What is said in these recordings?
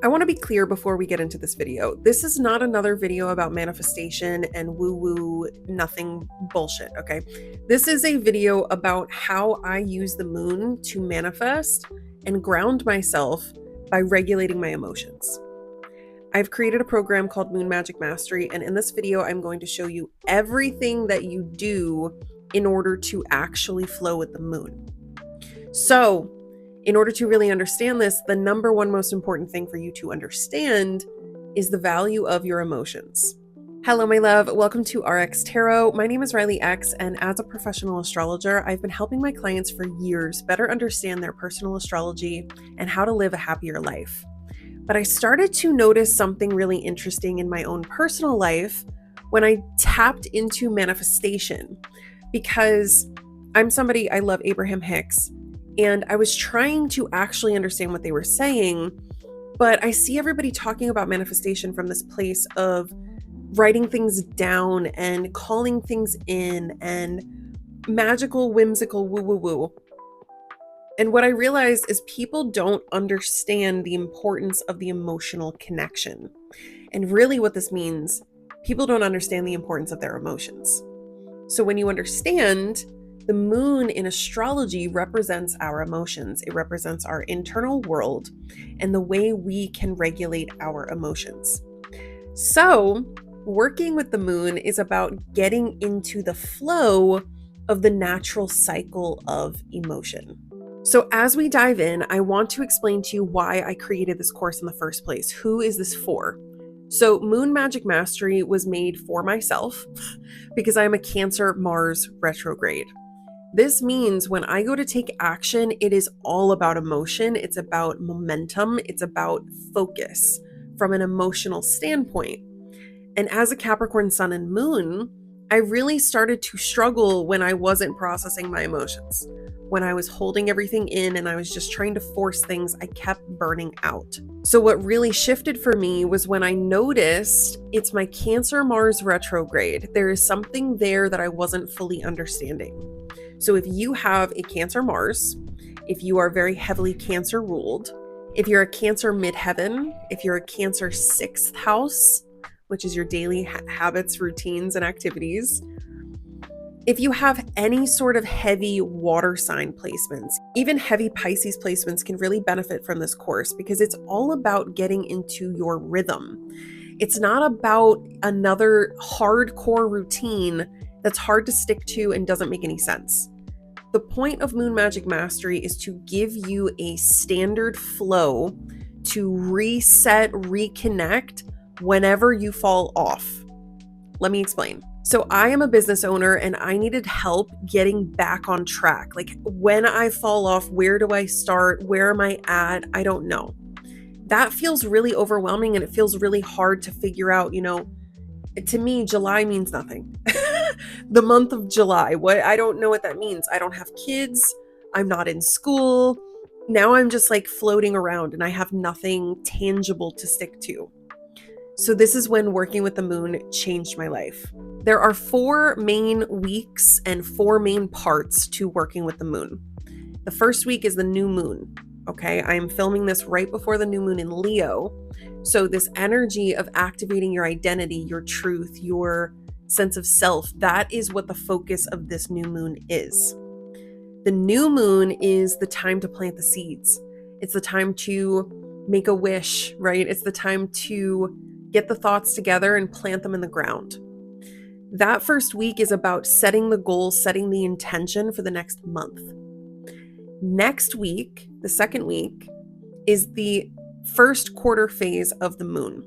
I want to be clear before we get into this video. This is not another video about manifestation and woo-woo nothing bullshit, okay? This is a video about how I use the moon to manifest and ground myself by regulating my emotions. I've created a program called Moon Magic Mastery, and in this video, I'm going to show you everything that you do in order to actually flow with the moon. So, in order to really understand this, the number one most important thing for you to understand is the value of your emotions. Hello, my love. Welcome to RX Tarot. My name is Riley X, and as a professional astrologer, I've been helping my clients for years better understand their personal astrology and how to live a happier life. But I started to notice something really interesting in my own personal life when I tapped into manifestation, because I'm somebody, I love Abraham Hicks, and I was trying to actually understand what they were saying, but I see everybody talking about manifestation from this place of writing things down and calling things in and magical, whimsical, woo-woo-woo. And what I realized is people don't understand the importance of the emotional connection. And really what this means, people don't understand the importance of their emotions. So when you understand, the moon in astrology represents our emotions. It represents our internal world and the way we can regulate our emotions. So working with the moon is about getting into the flow of the natural cycle of emotion. So as we dive in, I want to explain to you why I created this course in the first place. Who is this for? So Moon Magic Mastery was made for myself because I am a Cancer Mars retrograde. This means when I go to take action, it is all about emotion. It's about momentum. It's about focus from an emotional standpoint. And as a Capricorn sun and moon, I really started to struggle when I wasn't processing my emotions. When I was holding everything in and I was just trying to force things, I kept burning out. So what really shifted for me was when I noticed it's my Cancer Mars retrograde. There is something there that I wasn't fully understanding. So if you have a Cancer Mars, if you are very heavily Cancer ruled, if you're a Cancer midheaven, if you're a Cancer 6th house, which is your daily habits, routines, and activities, if you have any sort of heavy water sign placements, even heavy Pisces placements can really benefit from this course because it's all about getting into your rhythm. It's not about another hardcore routine that's hard to stick to and doesn't make any sense. The point of Moon Magic Mastery is to give you a standard flow to reset, reconnect whenever you fall off. Let me explain. So I am a business owner and I needed help getting back on track. Like when I fall off, where do I start? Where am I at? I don't know. That feels really overwhelming and it feels really hard to figure out, to me, July means nothing. The month of July, I don't know what that means. I don't have kids. I'm not in school. Now I'm just like floating around and I have nothing tangible to stick to. So this is when working with the moon changed my life. There are 4 main weeks and 4 main parts to working with the moon. The first week is the new moon. Okay, I am filming this right before the new moon in Leo. So this energy of activating your identity, your truth, your sense of self, that is what the focus of this new moon is. The new moon is the time to plant the seeds. It's the time to make a wish, right? It's the time to get the thoughts together and plant them in the ground. That first week is about setting the goal, setting the intention for the next month. Next week, the second week, is the first quarter phase of the moon.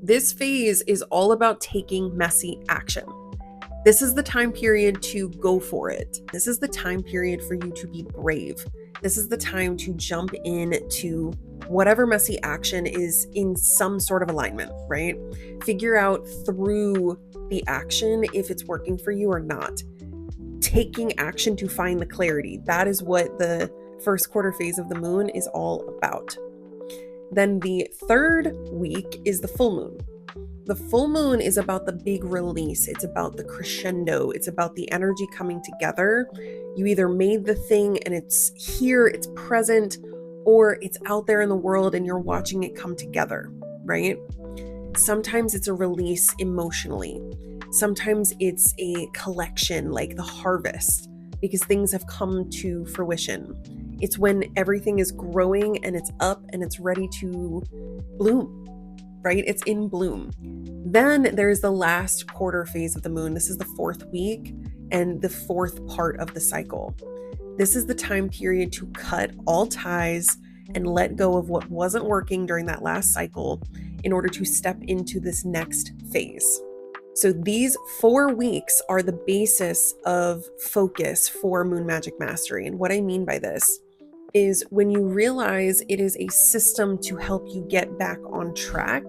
This phase is all about taking messy action. This is the time period to go for it. This is the time period for you to be brave. This is the time to jump into whatever messy action is in some sort of alignment, right? Figure out through the action if it's working for you or not. Taking action to find the clarity. That is what the first quarter phase of the moon is all about. Then the third week is the full moon. The full moon is about the big release. It's about the crescendo. It's about the energy coming together. You either made the thing and it's here, it's present, or it's out there in the world and you're watching it come together, right? Sometimes it's a release emotionally. Sometimes it's a collection, like the harvest, because things have come to fruition. It's when everything is growing and it's up and it's ready to bloom, right? It's in bloom. Then there's the last quarter phase of the moon. This is the 4th week and the 4th part of the cycle. This is the time period to cut all ties and let go of what wasn't working during that last cycle in order to step into this next phase. So these 4 weeks are the basis of focus for Moon Magic Mastery. And what I mean by this is when you realize it is a system to help you get back on track,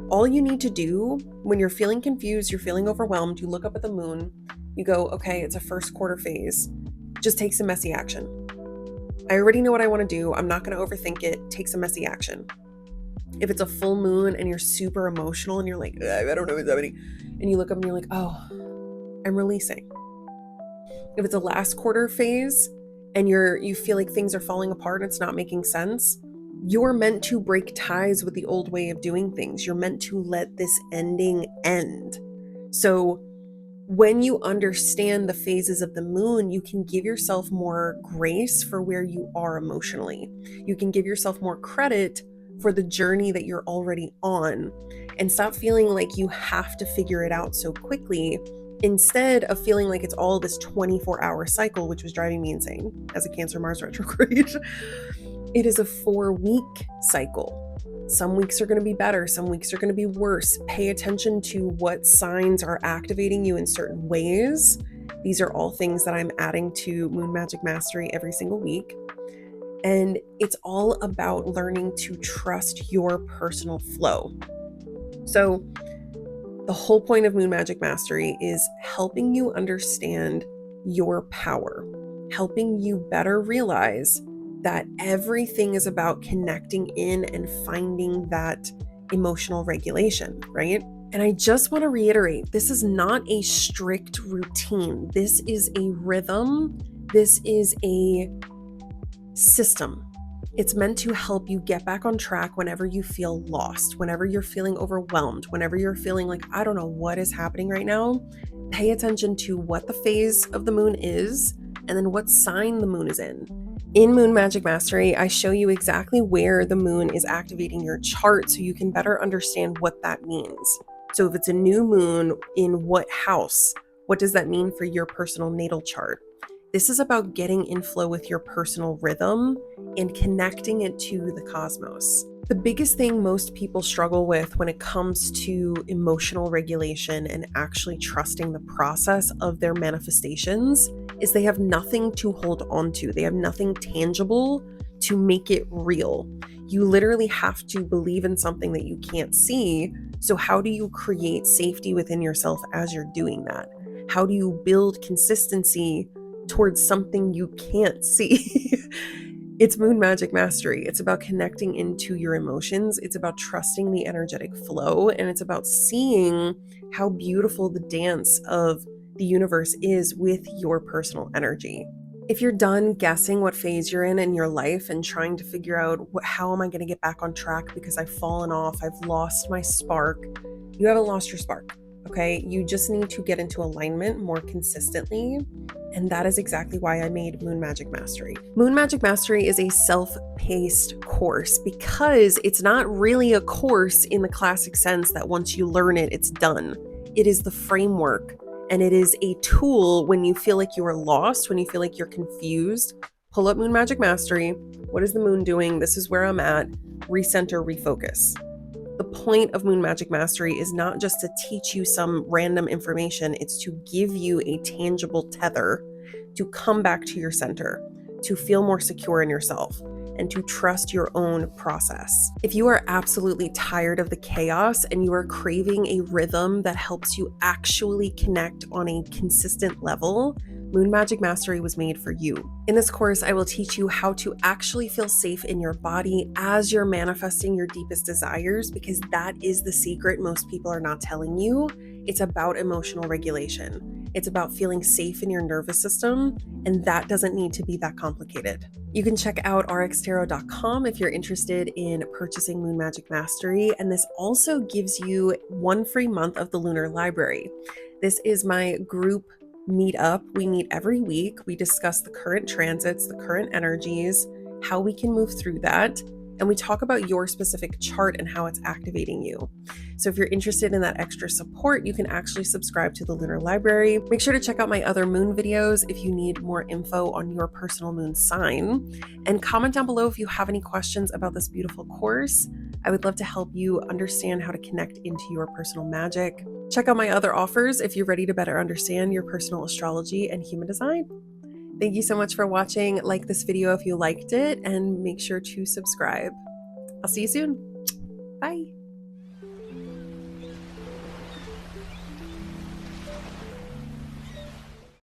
all you need to do when you're feeling confused, you're feeling overwhelmed, you look up at the moon, you go, okay, it's a 1st quarter phase. Just take some messy action. I already know what I want to do. I'm not going to overthink it. Take some messy action. If it's a full moon and you're super emotional and you're like, I don't know what's happening, and you look up and you're like, oh, I'm releasing. If it's a last quarter phase and you feel like things are falling apart and it's not making sense, you're meant to break ties with the old way of doing things. You're meant to let this ending end. So when you understand the phases of the moon, you can give yourself more grace for where you are emotionally. You can give yourself more credit for the journey that you're already on and stop feeling like you have to figure it out so quickly, instead of feeling like it's all this 24-hour cycle, which was driving me insane as a Cancer Mars retrograde. It is a 4-week cycle. Some weeks are going to be better. Some weeks are going to be worse. Pay attention to what signs are activating you in certain ways. These are all things that I'm adding to Moon Magic Mastery every single week. And it's all about learning to trust your personal flow. So the whole point of Moon Magic Mastery is helping you understand your power, helping you better realize that everything is about connecting in and finding that emotional regulation, right? And I just want to reiterate, this is not a strict routine. This is a rhythm. This is a system. It's meant to help you get back on track whenever you feel lost, whenever you're feeling overwhelmed, whenever you're feeling like, I don't know what is happening right now. Pay attention to what the phase of the moon is and then what sign the moon is in. In Moon Magic Mastery, I show you exactly where the moon is activating your chart so you can better understand what that means. So if it's a new moon, in what house? What does that mean for your personal natal chart? This is about getting in flow with your personal rhythm and connecting it to the cosmos. The biggest thing most people struggle with when it comes to emotional regulation and actually trusting the process of their manifestations is they have nothing to hold on to. They have nothing tangible to make it real. You literally have to believe in something that you can't see. So how do you create safety within yourself as you're doing that? How do you build consistency towards something you can't see? It's Moon Magic Mastery. It's about connecting into your emotions. It's about trusting the energetic flow. And it's about seeing how beautiful the dance of the universe is with your personal energy. If you're done guessing what phase you're in your life and trying to figure out how am I going to get back on track because I've fallen off, I've lost my spark, you haven't lost your spark. Okay, you just need to get into alignment more consistently. And that is exactly why I made Moon Magic Mastery. Moon Magic Mastery is a self-paced course because it's not really a course in the classic sense that once you learn it, it's done. It is the framework and it is a tool when you feel like you are lost, when you feel like you're confused. Pull up Moon Magic Mastery. What is the moon doing? This is where I'm at. Recenter, refocus. The point of Moon Magic Mastery is not just to teach you some random information, it's to give you a tangible tether to come back to your center, to feel more secure in yourself, and to trust your own process. If you are absolutely tired of the chaos and you are craving a rhythm that helps you actually connect on a consistent level, Moon Magic Mastery was made for you. In this course, I will teach you how to actually feel safe in your body as you're manifesting your deepest desires, because that is the secret most people are not telling you. It's about emotional regulation. It's about feeling safe in your nervous system, and that doesn't need to be that complicated. You can check out rxtarot.com if you're interested in purchasing Moon Magic Mastery, and this also gives you 1 free month of the Lunar Library. This is my group meetup. We meet every week. We discuss the current transits, the current energies, how we can move through that, and we talk about your specific chart and how it's activating you. So if you're interested in that extra support, you can actually subscribe to the Lunar Library. Make sure to check out my other moon videos if you need more info on your personal moon sign. And comment down below if you have any questions about this beautiful course. I would love to help you understand how to connect into your personal magic. Check out my other offers if you're ready to better understand your personal astrology and human design. Thank you so much for watching. Like this video if you liked it, and make sure to subscribe. I'll see you soon. Bye.